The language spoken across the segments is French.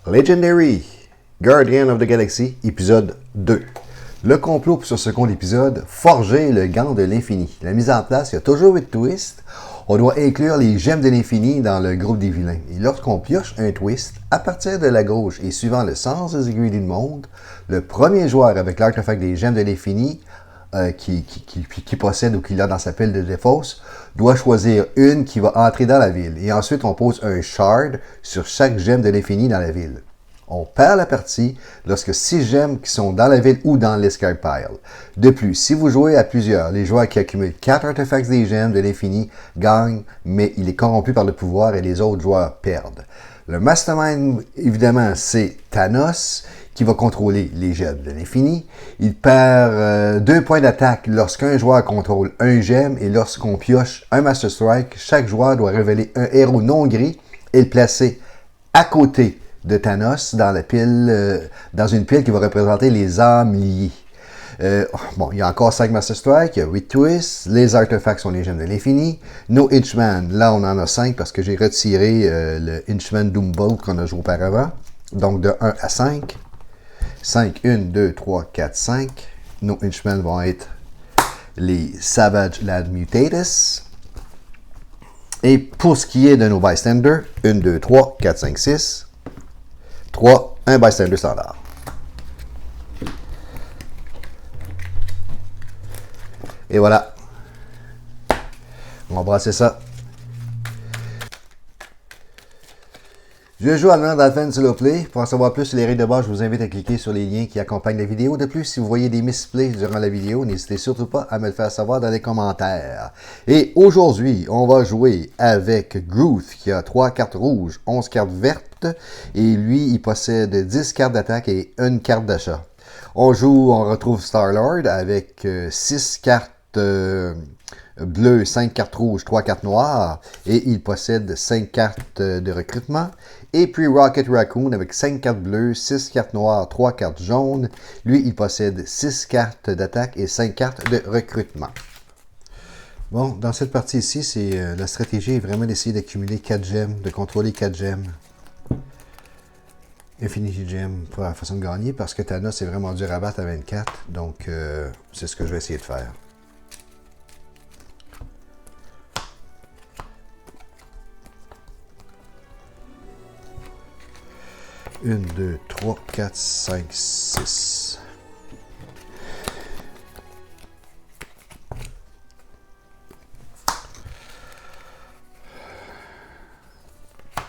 Legendary, Guardian of the Galaxy, épisode 2. Le complot sur ce second épisode, forger le gant de l'infini. La mise en place, il y a toujours eu de twist. On doit inclure les gemmes de l'infini dans le groupe des vilains. Et lorsqu'on pioche un twist, à partir de la gauche et suivant le sens des aiguilles d'une montre, le premier joueur avec l'artefact des gemmes de l'infini qui possède ou qui l'a dans sa pile de défausse, doit choisir une qui va entrer dans la ville. Et ensuite, on pose un shard sur chaque gemme de l'infini dans la ville. On perd la partie lorsque 6 gemmes qui sont dans la ville ou dans l'escape pile. De plus, si vous jouez à plusieurs, les joueurs qui accumulent 4 artefacts des gemmes de l'infini gagnent, mais il est corrompu par le pouvoir et les autres joueurs perdent. Le mastermind, évidemment, c'est Thanos, qui va contrôler les gemmes de l'infini. Il perd 2 points d'attaque lorsqu'un joueur contrôle un gemme et lorsqu'on pioche un Master Strike, chaque joueur doit révéler un héros non gris et le placer à côté de Thanos dans la pile, dans une pile qui va représenter les âmes liées. Bon, il y a encore 5 Master Strike, il y a 8 twists, les artefacts sont les gemmes de l'infini. No Inchman, là on en a 5 parce que j'ai retiré le Inchman Doombolt qu'on a joué auparavant. Donc de 1 à 5. 5, 1, 2, 3, 4, 5. Nos Inchmen vont être les Savage Lad Mutatus. Et pour ce qui est de nos Bystanders, 1, 2, 3, 4, 5, 6. 3, un Bystander standard. Et voilà. On va brasser ça. Je joue à Land Advance Solo Play. Pour en savoir plus sur les règles de base, je vous invite à cliquer sur les liens qui accompagnent la vidéo. De plus, si vous voyez des misplays durant la vidéo, n'hésitez surtout pas à me le faire savoir dans les commentaires. Et aujourd'hui, on va jouer avec Groot, qui a 3 cartes rouges, 11 cartes vertes, et lui, il possède 10 cartes d'attaque et une carte d'achat. On retrouve Star-Lord avec 6 cartes bleues, 5 cartes rouges, 3 cartes noires, et il possède 5 cartes de recrutement. Et puis Rocket Raccoon avec 5 cartes bleues, 6 cartes noires, 3 cartes jaunes. Lui, il possède 6 cartes d'attaque et 5 cartes de recrutement. Bon, dans cette partie ici, la stratégie est vraiment d'essayer d'accumuler 4 gemmes, de contrôler 4 gemmes. Infinity Gem pour la façon de gagner, parce que Thanos est vraiment dur à battre à 24. Donc, c'est ce que je vais essayer de faire. 1, 2, 3, 4, 5, 6.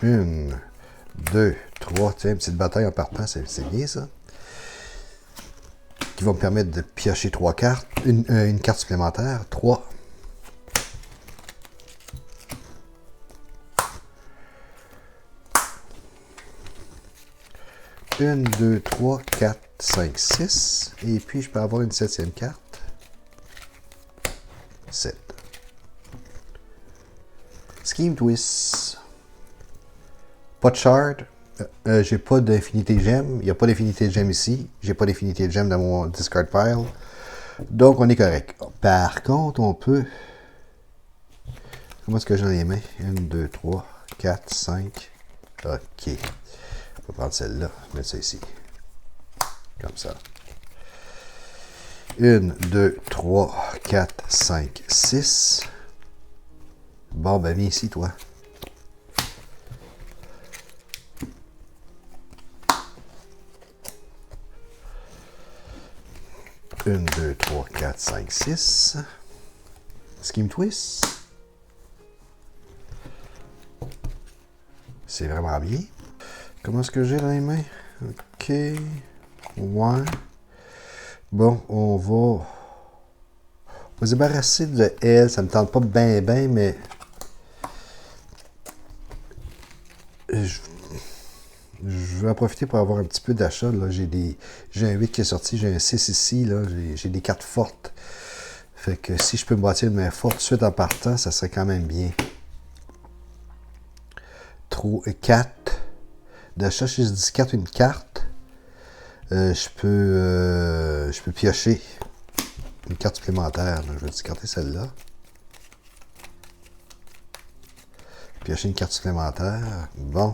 Une, deux, trois. Tiens, une petite bataille en partant, c'est bien ça. Qui va me permettre de piocher 3 cartes. Une carte supplémentaire. 3. Une, 2, 3, 4, 5, 6. Et puis, je peux avoir une 7e carte. 7. Scheme Twist. Pas de shard. J'ai pas d'infinité gemme. Il n'y a pas d'infinité de gemme ici. J'ai pas d'infinité de gemme dans mon discard pile. Donc, on est correct. Par contre, on peut... Comment est-ce que j'en ai mis? 1, 2, 3, 4, 5. OK. On va prendre celle-là, mettre ça ici. Comme ça. 1, 2, 3, 4, 5, 6. Bon, ben viens ici, toi. Une, 2, 3, 4, 5, 6. Scheme Twist. C'est vraiment bien. Comment est-ce que j'ai dans les mains? OK. Ouais. Bon, on va se débarrasser de elle. Ça me tente pas bien, mais... Je vais en profiter pour avoir un petit peu d'achat. J'ai un 8 qui est sorti, j'ai un 6 ici. J'ai des cartes fortes. Fait que si je peux me bâtir une main forte tout de suite en partant, ça serait quand même bien. 4 d'achat, si je discarte une carte, je peux piocher une carte supplémentaire. Donc, je vais discarter celle-là. Piocher une carte supplémentaire. Bon.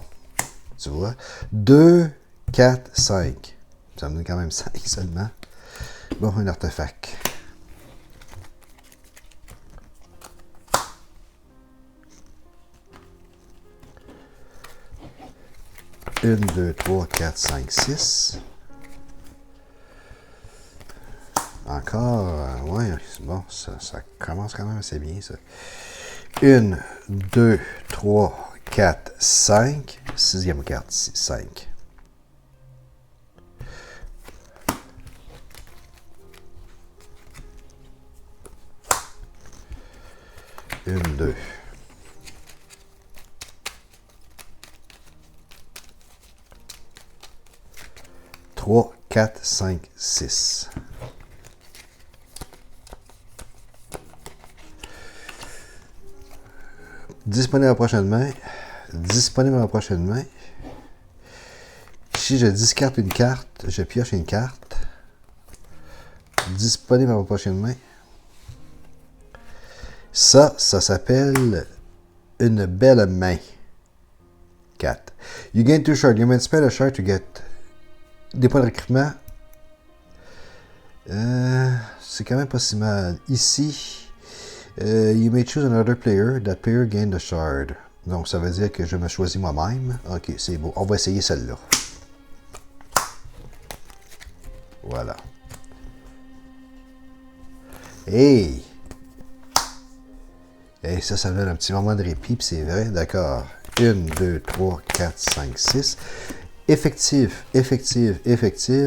tu vois. 2, 4, 5. Ça me donne quand même 5 seulement. Bon, un artefact. Une, 2, 3, 4, 5, 6. Encore, ouais, bon, ça commence quand même assez bien, ça. 1, 2, 3, 4, 5. Sixième carte, 5. Une, deux. Trois, 4, 5, 6. Disponible à la prochaine main. Disponible à la prochaine main. Si je discarte une carte, je pioche une carte. Disponible à la prochaine main. Ça s'appelle une belle main. 4. You gain 2 shards. You may spend a shard to get des points de recrutement. C'est quand même pas si mal. Ici, you may choose another player. That player gain the shard. Donc, ça veut dire que je me choisis moi-même. Ok, c'est beau. On va essayer celle-là. Voilà. Hey! Et ça donne un petit moment de répit, puis c'est vrai, d'accord. 1, 2, 3, 4, 5, 6. Effective,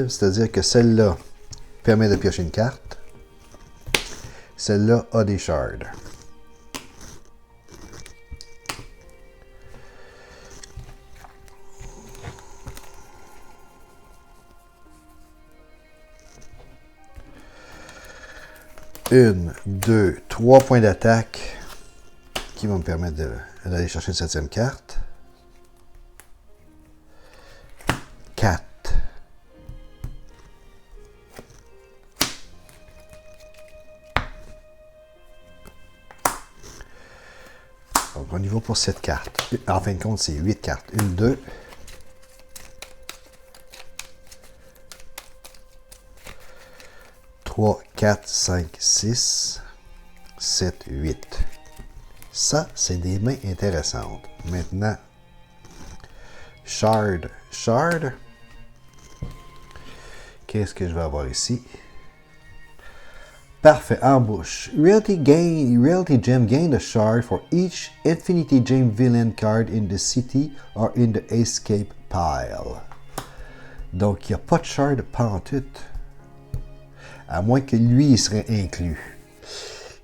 c'est-à-dire que celle-là permet de piocher une carte. Celle-là a des shards. Une, 2, 3 points d'attaque qui vont me permettre d'aller chercher une 7e carte. 4. Donc, on y va pour 7 cartes. En fin de compte, c'est 8 cartes. 1, 2. 3, 4, 5, 6, 7, 8. Ça, c'est des mains intéressantes. Maintenant, shard. Qu'est-ce que je vais avoir ici? Parfait, embouche. Realty Gem gain a shard for each Infinity Gem villain card in the city or in the escape pile. Donc, il n'y a pas de shard pantoute. À moins que lui, il serait inclus.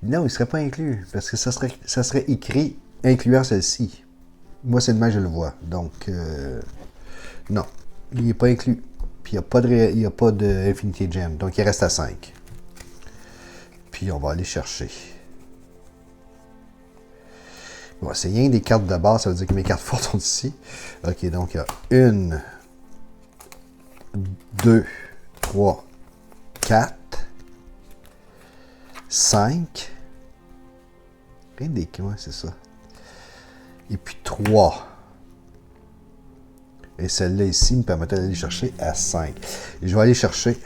Non, il ne serait pas inclus, parce que ça serait écrit incluant celle-ci. Moi, c'est le même, je le vois. Donc, non, il n'est pas inclus. Puis, il n'y a pas de Infinity Gem. Donc, il reste à 5. Puis, on va aller chercher. Bon, c'est rien des cartes de base, ça veut dire que mes cartes fortes sont ici. OK, donc, il y a 1, 2, 3, 4, 5. Rien des ouais, c'est ça. Et puis 3. Et celle-là ici me permettait d'aller chercher à 5. Et je vais aller chercher.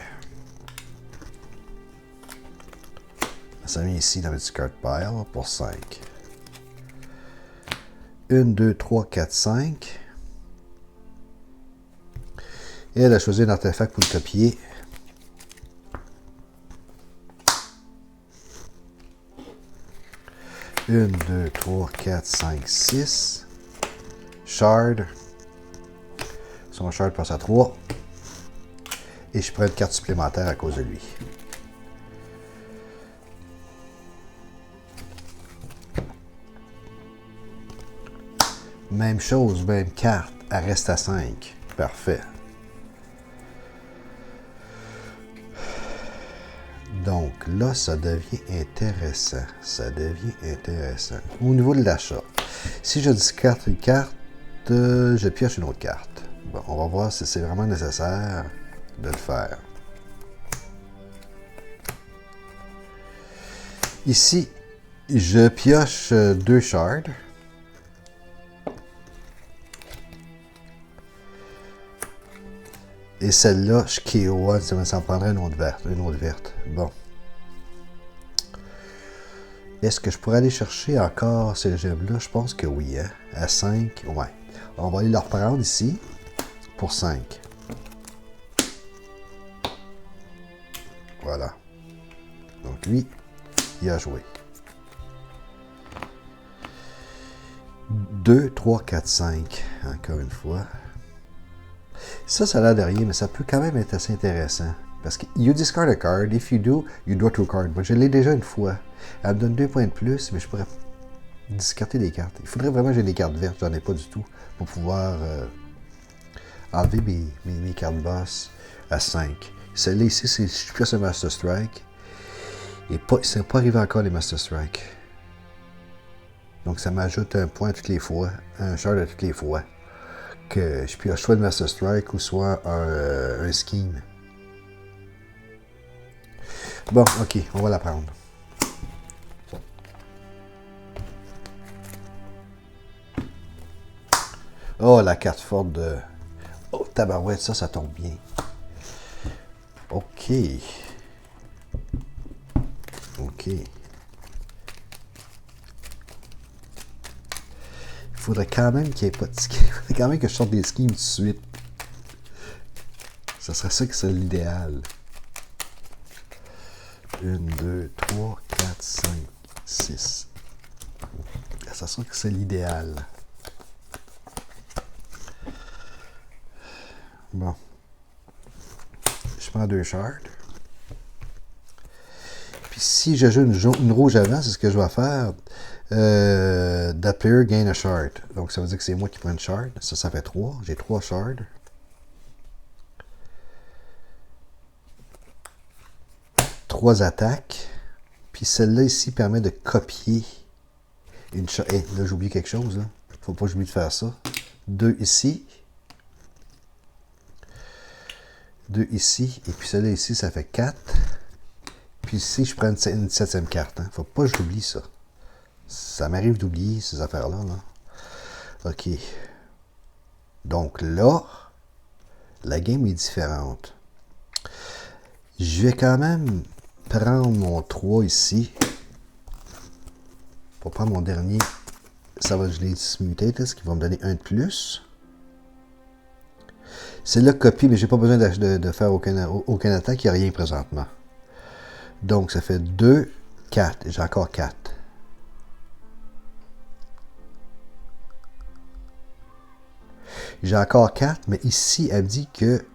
Ça vient ici dans le discard pile pour 5. 1, 2, 3, 4, 5. Et elle a choisi un artefact pour le copier. Une, 2, 3, 4, 5, 6. Shard. Son shard passe à 3. Et je prends une carte supplémentaire à cause de lui. Même chose, même carte. Elle reste à 5. Parfait. Donc là, ça devient intéressant. Au niveau de l'achat, si je discarte une carte, je pioche une autre carte. Bon, on va voir si c'est vraiment nécessaire de le faire. Ici, je pioche 2 shards. Et celle-là, je KO, ça me prendrait une autre verte. Une autre verte. Bon. Est-ce que je pourrais aller chercher encore ces gemmes-là? Je pense que oui, hein? À 5, ouais. On va aller le reprendre ici pour 5. Voilà. Donc lui, il a joué. 2, 3, 4, 5. Encore une fois. Ça a l'air de rien, mais ça peut quand même être assez intéressant. Parce que you discard a card. If you do, you draw 2 cards. Moi, je l'ai déjà une fois. Elle me donne 2 points de plus, mais je pourrais discarter des cartes. Il faudrait vraiment que j'ai des cartes vertes. J'en ai pas du tout. Pour pouvoir enlever mes cartes boss à 5. Celle-là ici, je suis plus un Master Strike. Et c'est pas arrivé encore les Master Strike. Donc ça m'ajoute un point toutes les fois. Un shard à toutes les fois. Que je puis soit le Master Strike ou soit un scheme. Bon, ok, on va la prendre. Oh, la carte forte de... Oh, tabarouette, ça tombe bien. Ok. Ok. Il faudrait quand même qu'il n'y ait pas de scheme. Il faudrait quand même que je sorte des schemes tout de suite. Ça serait ça qui serait l'idéal. 1, 2, 3, 4, 5, 6. Ça serait que c'est l'idéal. Bon. Je prends 2 shards. Puis si je joue une rouge avant, c'est ce que je vais faire. That player gain a shard. Donc ça veut dire que c'est moi qui prends une shard. Ça fait 3. J'ai 3 shards. Trois attaques. Puis celle-là ici permet de copier une shard. Hey, là j'ai oublié quelque chose. Là. Faut pas que j'oublie de faire ça. 2 ici. 2 ici. Et puis celle-là ici, ça fait 4. Puis ici, je prends une 7e carte. Hein. Faut pas que j'oublie ça. Ça m'arrive d'oublier ces affaires-là. Là. OK. Donc là, la game est différente. Je vais quand même prendre mon 3 ici. Pour prendre mon dernier Savage Mutate, ce qui va me donner un de plus. C'est là copie, mais j'ai pas besoin de faire aucun attaque, il n'y a rien présentement. Donc ça fait 2, 4. J'ai encore 4. J'ai encore 4, mais ici, elle me dit que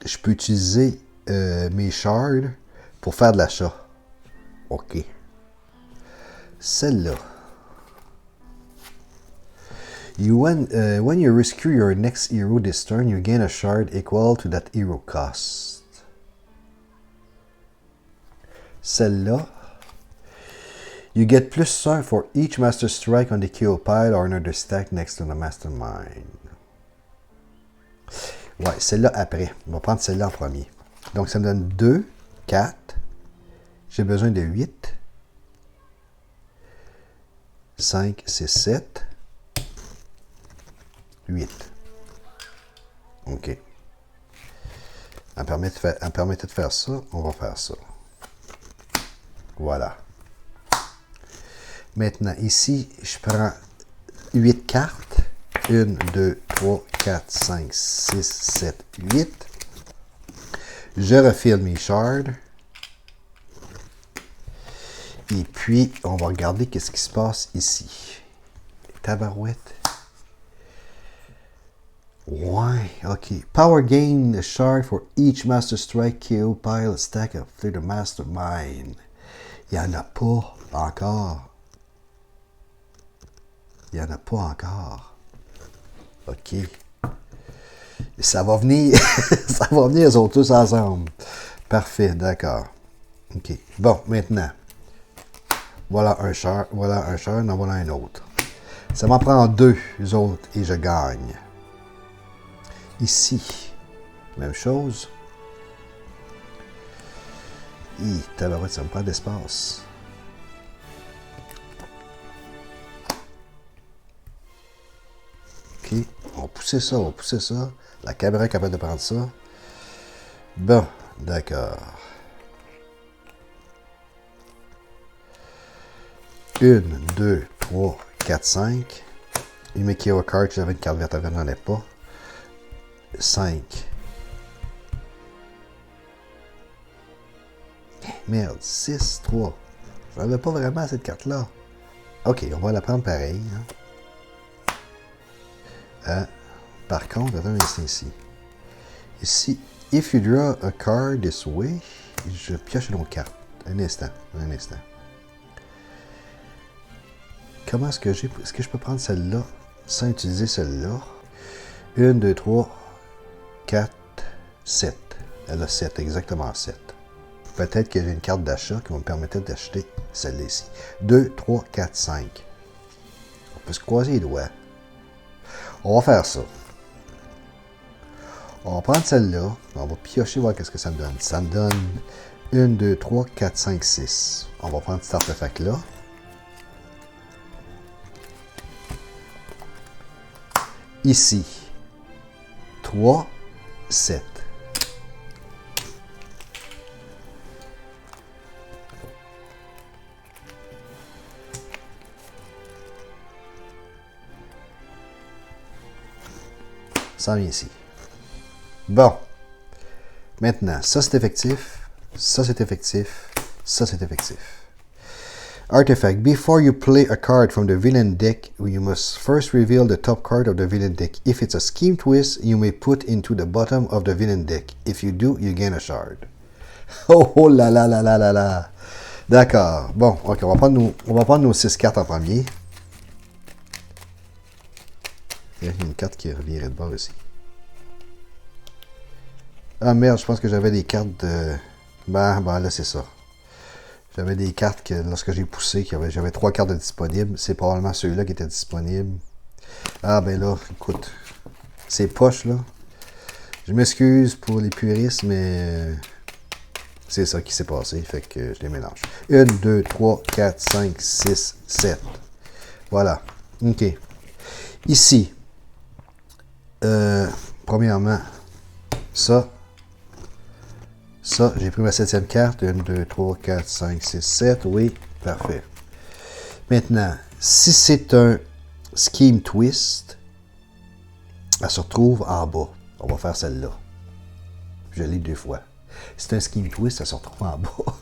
je peux utiliser mes shards pour faire de l'achat. OK. Celle-là. When you rescue your next hero this turn, you gain a shard equal to that hero cost. Celle-là. You get plus 1 for each Master Strike on the KO pile or another stack next to the Mastermind. Ouais, celle-là après. On va prendre celle-là en premier. Donc, ça me donne 2, 4. J'ai besoin de 8. 5, 6, 7. 8. OK. Elle me permettait de faire ça. On va faire ça. Voilà. Maintenant, ici, je prends 8 cartes. 1, 2, 3, 4, 5, 6, 7, 8. Je refile mes shards. Et puis, on va regarder qu'est-ce qui se passe ici. Tabarouette. Ouais, OK. Power gain a shard for each Master Strike KO pile stack of the Mastermind. Il n'y en a pas encore. Il n'y en a pas encore. OK. Ça va venir. Ça va venir, ils sont tous ensemble. Parfait, d'accord. OK. Bon, maintenant. Voilà un char, en voilà un autre. Ça m'en prend 2 autres et je gagne. Ici, même chose. Tabarouette, ça me prend d'espace. OK, on va pousser ça. La caméra est capable de prendre ça. Bon, d'accord. 1, 2, 3, 4, 5. Il met Kyo card, j'avais une carte verte avant, j'en ai pas. 5. Merde, 6, 3. Je n'avais pas vraiment cette carte-là. Ok, on va la prendre pareil. Hein. Par contre, attends un instant ici. Ici, if you draw a card this way, je pioche une autre carte. Un instant. Comment est-ce que j'ai... Est-ce que je peux prendre celle-là sans utiliser celle-là? 1, 2, 3, 4, 7. Elle a 7, exactement 7. Peut-être que j'ai une carte d'achat qui va me permettre d'acheter celle-là ici. 2, 3, 4, 5. On peut se croiser les doigts. On va faire ça. On va prendre celle-là. On va piocher, voir qu'est-ce que ça me donne. Ça me donne 1, 2, 3, 4, 5, 6. On va prendre cet artefact-là. Ici. 3, 7. Ça vient ici. Bon. Maintenant, ça c'est effectif. Ça c'est effectif. Ça c'est effectif. Artifact. Before you play a card from the villain deck, you must first reveal the top card of the villain deck. If it's a scheme twist, you may put into the bottom of the villain deck. If you do, you gain a shard. Oh là là là là là là. D'accord. Bon, ok, on va prendre nos 6 cartes en premier. Il y a une carte qui revient de bord ici. Ah merde, je pense que j'avais des cartes de... Ben là c'est ça. J'avais des cartes que lorsque j'ai poussé, j'avais 3 cartes de disponibles. C'est probablement ceux-là qui étaient disponibles. Ah ben là, écoute. C'est poche là. Je m'excuse pour les puristes, mais c'est ça qui s'est passé. Fait que je les mélange. 1, 2, 3, 4, 5, 6, 7. Voilà. OK. Ici. Premièrement, ça, j'ai pris ma 7e carte. 1, 2, 3, 4, 5, 6, 7. Oui, parfait. Maintenant, si c'est un scheme twist, elle se retrouve en bas. On va faire celle-là. Je l'ai 2 fois. Si c'est un scheme twist, elle se retrouve en bas.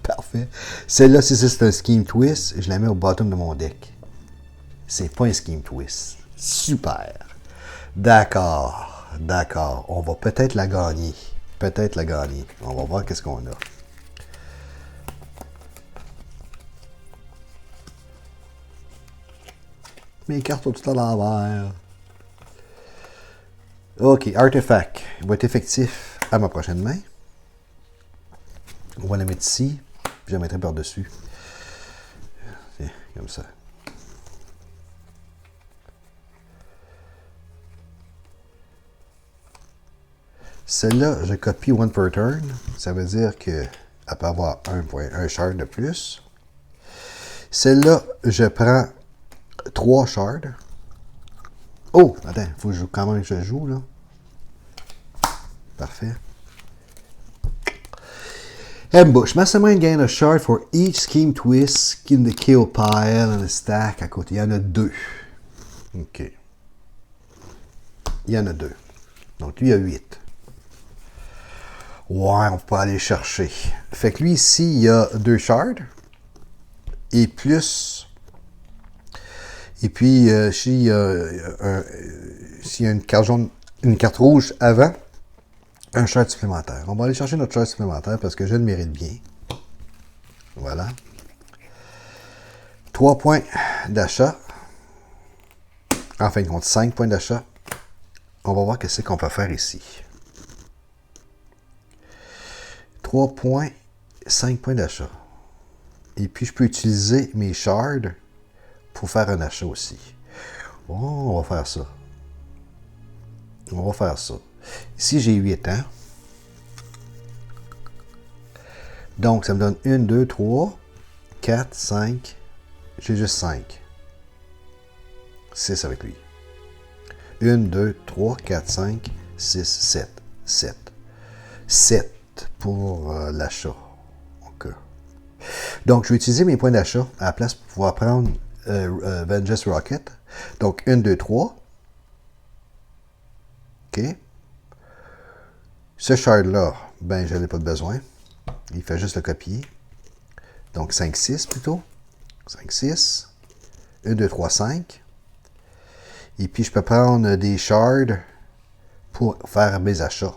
Parfait. Celle-là, si c'est un scheme twist, je la mets au bottom de mon deck. C'est pas un scheme twist. Super. D'accord. On va peut-être la gagner. On va voir qu'est-ce qu'on a. Mes cartes sont toutes à l'envers. OK, artefact. Il va être effectif à ma prochaine main. On va la mettre ici. Puis je la mettrai par-dessus. Comme ça. Celle-là, je copie one per turn. Ça veut dire qu'elle peut avoir un shard de plus. Celle-là, je prends 3 shards. Oh, attends, il faut quand même que je joue, là. Parfait. Ambush. Mastermind gain a shard for each scheme twist in the kill pile and a stack à côté. Il y en a 2. OK. Il y en a 2. Donc, lui, il y a 8. Ouais, on peut aller chercher. Fait que lui, ici, il y a 2 shards. Et plus... Et puis, s'il y a une carte jaune, une carte rouge avant, un shard supplémentaire. On va aller chercher notre shard supplémentaire parce que je le mérite bien. Voilà. 3 points d'achat. En fin de compte, 5 points d'achat. On va voir qu'est-ce qu'on peut faire ici. 3 points, 5 points d'achat. Et puis, je peux utiliser mes shards pour faire un achat aussi. Oh, on va faire ça. Ici, j'ai 8 ans. Donc, ça me donne 1, 2, 3, 4, 5. J'ai juste 5. 6 avec lui. 1, 2, 3, 4, 5, 6, 7. 7. 7 pour l'achat. Okay. Donc, je vais utiliser mes points d'achat à la place pour pouvoir prendre Vengeance Rocket. Donc, 1, 2, 3. OK. Ce shard-là, ben, je n'en ai pas de besoin. Il fait juste le copier. Donc, 5, 6 plutôt. 5, 6. 1, 2, 3, 5. Et puis, je peux prendre des shards pour faire mes achats.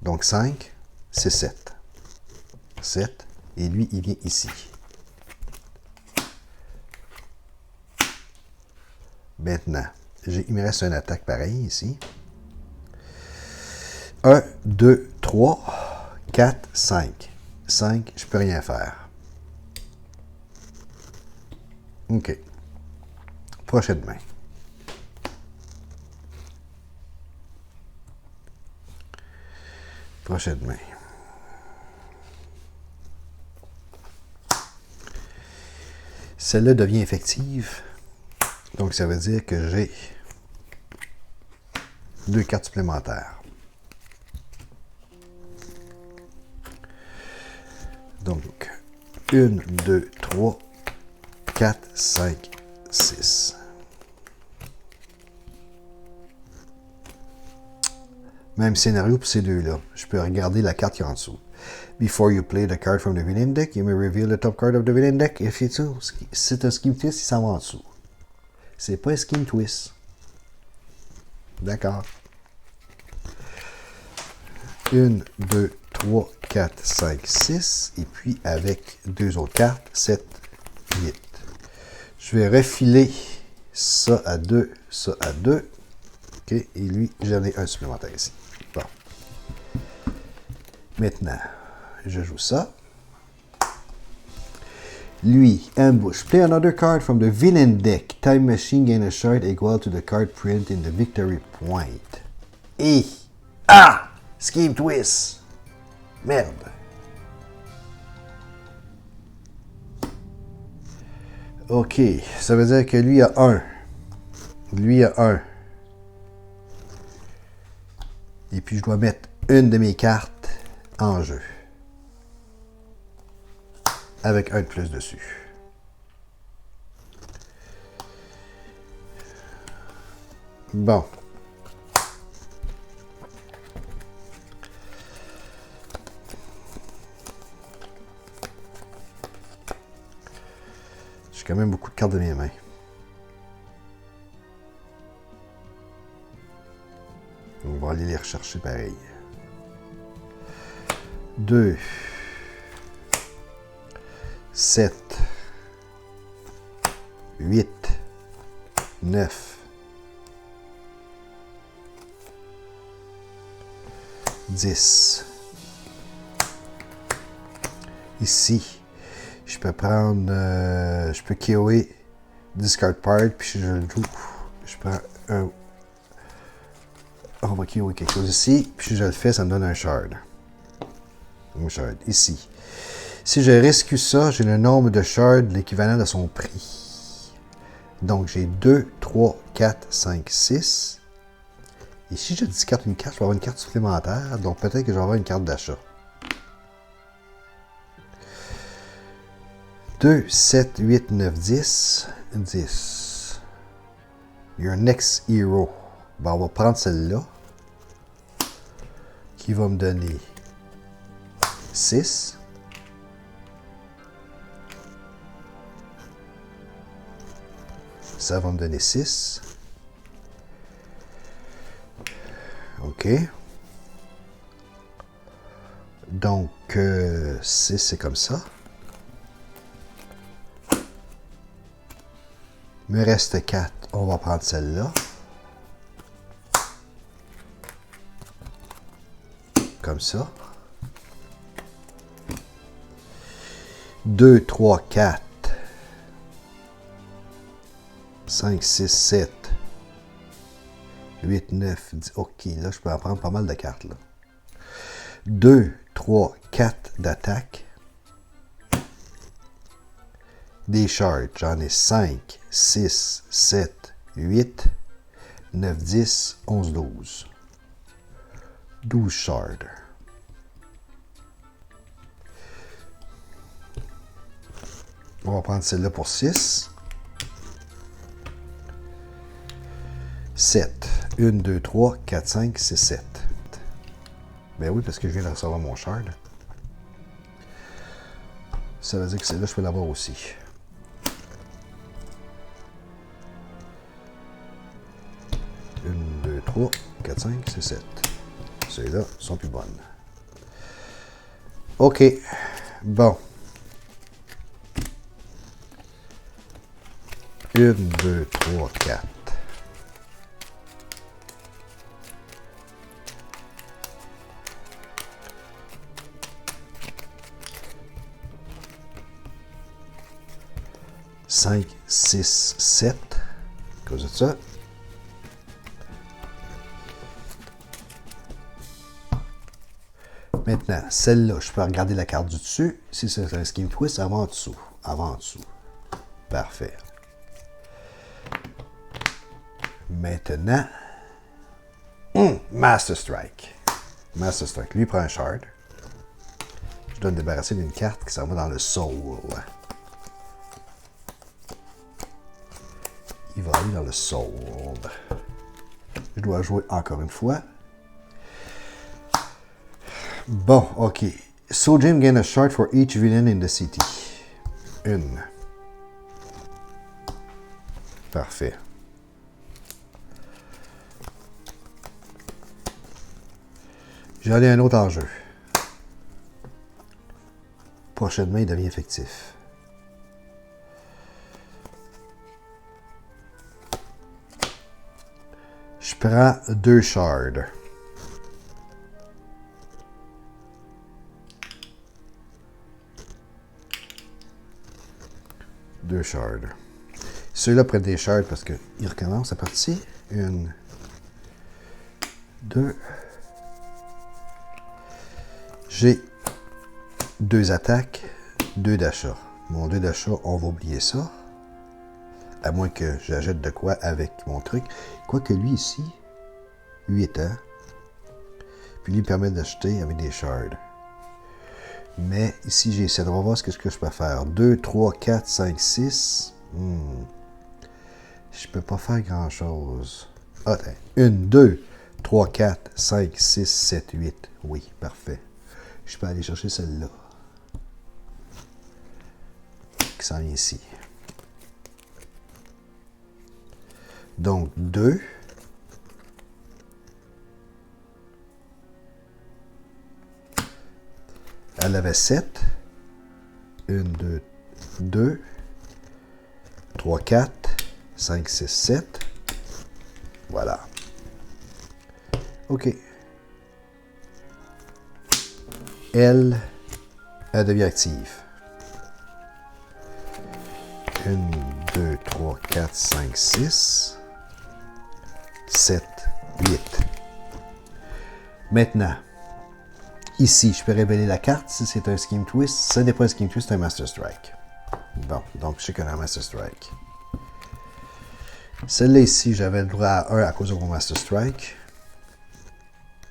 Donc, 5, 6, 7. 7. Et lui, il vient ici. Maintenant, il me reste une attaque pareil ici. 1, 2, 3, 4, 5. 5, je peux rien faire. OK. Prochaine main. Prochaine main. Celle-là devient effective. Donc, ça veut dire que j'ai 2 cartes supplémentaires. Donc, 1, 2, 3, 4, 5, 6. Même scénario pour ces deux-là. Je peux regarder la carte qui est en dessous. Before you play the card from the villain deck, you may reveal the top card of the villain deck. If it's c'est un scheme twist, il s'en va en dessous. C'est pas un scheme twist. D'accord. 1, 2, 3, 4, 5, 6. Et puis avec 2 autres cartes, 7, 8. Je vais refiler ça à 2, ça à 2. OK. Et lui, j'en ai un supplémentaire ici. Bon. Maintenant, je joue ça. Lui, ambush. Play another card from the villain deck. Time Machine gain a shard equal to the card print in the victory point. Et... Ah! Scheme twist. Merde. OK. Ça veut dire que lui a 1. Lui a 1. Et puis, je dois mettre une de mes cartes en jeu. Avec un de plus dessus. Bon. J'ai quand même beaucoup de cartes de mes mains. On va aller les rechercher pareil. 2, 7, 8, 9, 10. Ici, je peux prendre, je peux KO'er discard part, puis je le joue. Je prends un. On va KO'er quelque chose ici, puis si je le fais, ça me donne un shard. Un shard, ici. Si je rescue ça, j'ai le nombre de shards, l'équivalent de son prix. Donc, j'ai 2, 3, 4, 5, 6. Et si je discarte une carte, je vais avoir une carte supplémentaire. Donc, peut-être que je vais avoir une carte d'achat. 2, 7, 8, 9, 10. 10. Your next hero. Ben, on va prendre celle-là. Qui va me donner 6. Ça va me donner 6. OK. Donc, 6, c'est comme ça. Me reste 4. On va prendre celle-là. Comme ça. 2, 3, 4. 5, 6, 7. 8, 9, 10. OK, là, je peux en prendre pas mal de cartes, là. 2, 3, 4 d'attaque. Des shards, j'en ai 5, 6, 7, 8, 9, 10, 11, 12. 12 shards. On va prendre celle-là pour 6. 7. 1, 2, 3, 4, 5, 6, 7. Ben oui, parce que je viens de recevoir mon shard. Ça veut dire que celle-là, je peux l'avoir aussi. Une, 2, 3, 4, 5, 6, 7. Celles-là sont plus bonnes. OK. Bon. 1, 2, 3, 4. Cinq, 6, 7. À cause de ça. Maintenant, celle-là, je peux regarder la carte du dessus. Si c'est un Scheme Twist, avant en dessous. Avant en dessous. Parfait. Maintenant, Master Strike. Master Strike. Lui, il prend un shard. Je dois me débarrasser d'une carte qui s'en va dans le Soul. Il va aller dans le Soul. Je dois jouer encore une fois. Bon, OK. So Jim gain a shard for each villain in the city. Une. Parfait. J'en ai un autre enjeu. Prochainement, il devient effectif. Je prends 2 shards. Deux shards. Ceux-là prennent des shards parce qu'ils recommencent à partir. 1, 2. J'ai 2 attaques, 2 d'achats. Mon 2 d'achat, on va oublier ça. À moins que j'achète de quoi avec mon truc. Quoique lui ici, 8 ans. Puis lui me permet d'acheter avec des shards. Mais ici, j'ai 7. On va voir ce que je peux faire. 2, 3, 4, 5, 6. Je peux pas faire grand-chose. Ah, 1, 2, 3, 4, 5, 6, 7, 8. Oui, parfait. Je peux aller chercher celle-là. Qui s'en vient ici. Donc, 2. Elle avait 7. 1, 2, 2. 3, 4. 5, 6, 7. Voilà. OK. Elle devient active. 1, 2, 3, 4, 5, 6, 7, 8. Maintenant, ici, je peux révéler la carte si c'est un Scheme Twist. Si ce n'est pas un Scheme Twist, c'est un Master Strike. Bon, donc je sais qu'on a un Master Strike. Celle-là ici, j'avais le droit à 1 à cause de mon Master Strike.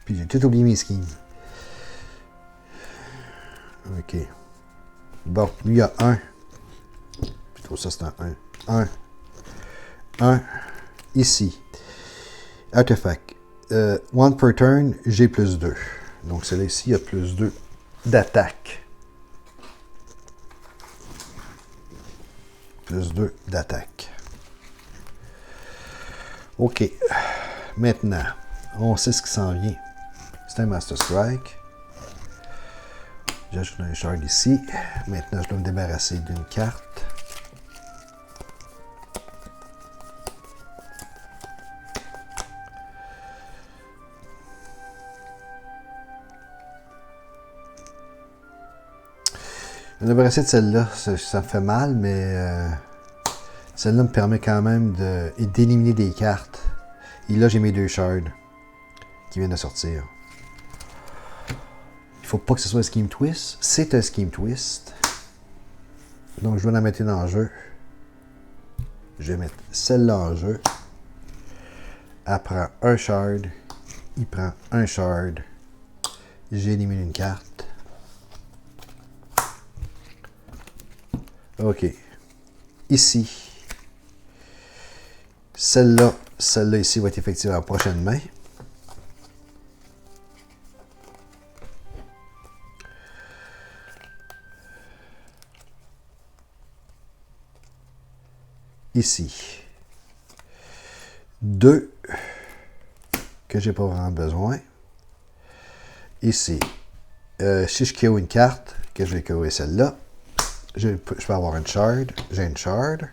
Puis j'ai tout oublié mes schemes. OK. Bon, lui, il y a 1. Plutôt ça, c'est un 1. 1. 1. Ici. Artefact. 1 per turn, j'ai plus 2. Donc, celle-là ici, il y a plus 2 d'attaque. Plus 2 d'attaque. OK. Maintenant, on sait ce qui s'en vient. C'est un Master Strike. J'ajoute un shard ici. Maintenant, je dois me débarrasser d'une carte. Je vais me débarrasser de celle-là. Ça me fait mal, mais celle-là me permet quand même d'éliminer des cartes. Et là, j'ai mes 2 shards qui viennent de sortir. Il ne faut pas que ce soit un Scheme Twist. C'est un Scheme Twist. Donc, je vais la mettre en jeu. Je vais mettre celle-là en jeu. Elle prend un shard. Il prend un shard. J'élimine une carte. OK. ici. Celle-là ici va être effective à la prochaine main. Ici. 2 que j'ai pas vraiment besoin. Ici. Si je KO une carte, que je vais KO celle-là, je peux avoir une shard. J'ai une shard.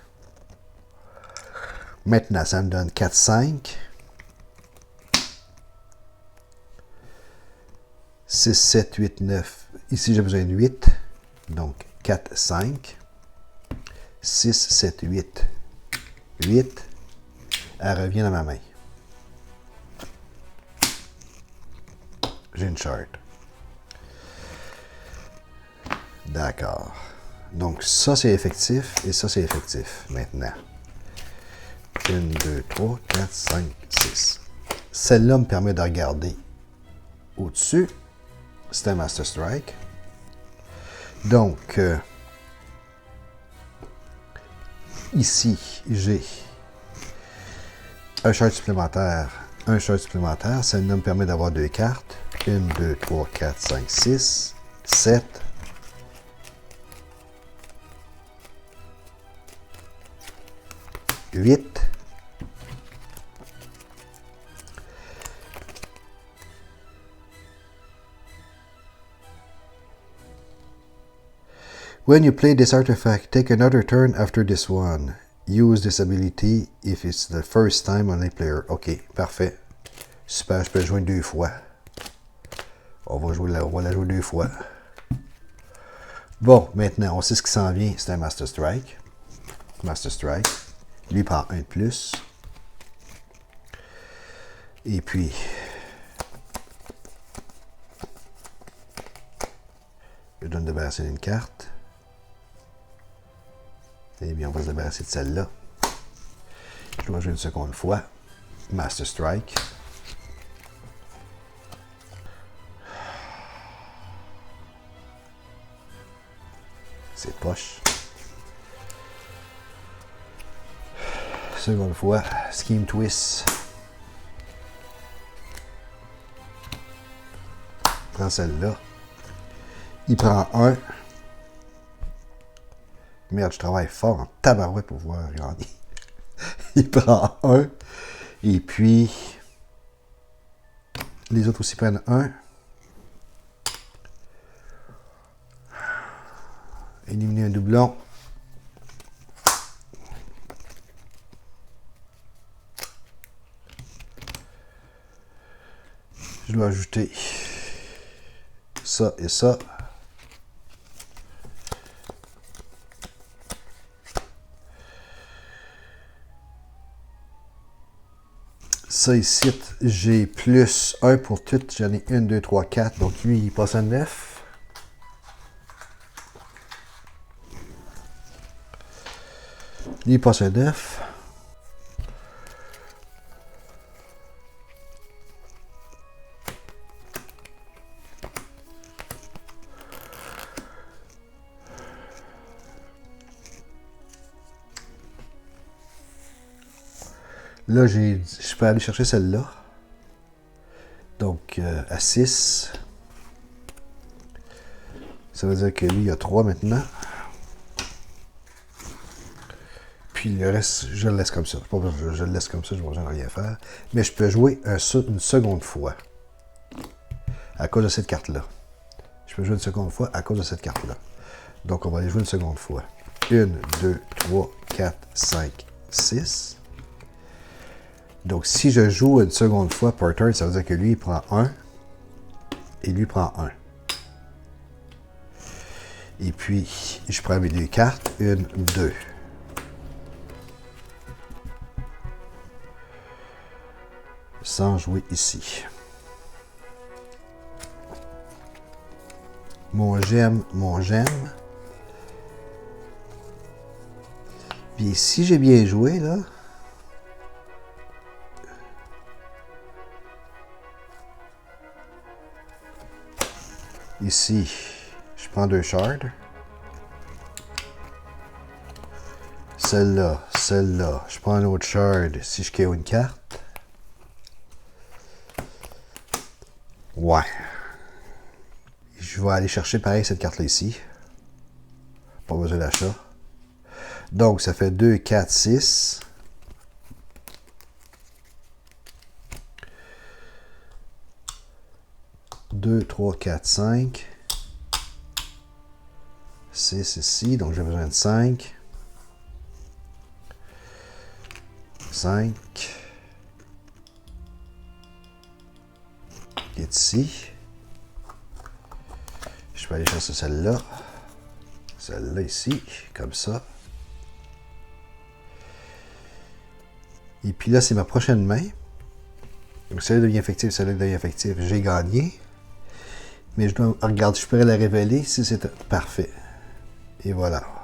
Maintenant, ça me donne 4, 5. 6, 7, 8, 9. Ici, j'ai besoin de 8. Donc, 4, 5. 6, 7, 8. 8. Elle revient dans ma main. J'ai une shard. D'accord. Donc, ça, c'est effectif et ça, c'est effectif. Maintenant. 1, 2, 3, 4, 5, 6. Celle-là me permet de regarder au-dessus. C'est un Master Strike. Donc, ici, j'ai un shard supplémentaire. Un shard supplémentaire. Celle-là me permet d'avoir 2 cartes. 1, 2, 3, 4, 5, 6, 7. Huit. When you play this artifact, take another turn after this one. Use this ability if it's the first time on a player. OK, parfait. Super, je peux jouer 2 fois. On va la jouer 2 fois. Bon, maintenant, on sait ce qui s'en vient. C'est un Master Strike. Master Strike. Lui prend 1 de plus. Et puis, je donne de débarrasser une carte. Eh bien, on va se débarrasser de celle-là. Je dois jouer une seconde fois. Master Strike. C'est poche. Seconde fois. Scheme Twist. Prends celle-là. Il prend 1. Merde, je travaille fort en tabarouette pour pouvoir gagner. Il prend 1. Et puis, les autres aussi prennent 1. Éliminer un doublon. Je dois ajouter ça et ça. Ça ici, j'ai plus 1 pour tout. J'en ai 1, 2, 3, 4. Donc lui, il passe à 9. Lui, il passe à 9. Là, je peux aller chercher celle-là. Donc, à 6. Ça veut dire que lui, il y a 3 maintenant. Puis le reste, je le laisse comme ça. Je le laisse comme ça, je n'ai pas besoin de rien faire. Mais je peux jouer une seconde fois. À cause de cette carte-là. Je peux jouer une seconde fois à cause de cette carte-là. Donc, on va aller jouer une seconde fois. 1, 2, 3, 4, 5, 6. Donc, si je joue une seconde fois par turn, ça veut dire que lui, il prend 1. Et lui prend 1. Et puis, je prends mes 2 cartes. 1, 2. Sans jouer ici. Mon j'aime, mon j'aime. Puis, si j'ai bien joué, là... Ici, je prends 2 shards. celle-là, celle-là. Je prends un autre shard si je KO une carte. Ouais. Je vais aller chercher pareil cette carte-là ici. Pas besoin d'achat. Donc, ça fait 2, 4, 6. 2, 3, 4, 5. 6 ici, donc j'ai besoin de 5. 5. Qui est ici. Je peux aller chercher celle-là. Celle-là ici, comme ça. Et puis là, c'est ma prochaine main. Donc celle-là devient effective, celle-là devient effective. J'ai gagné. Mais je dois, regarde, je pourrais la révéler si c'est parfait. Et voilà.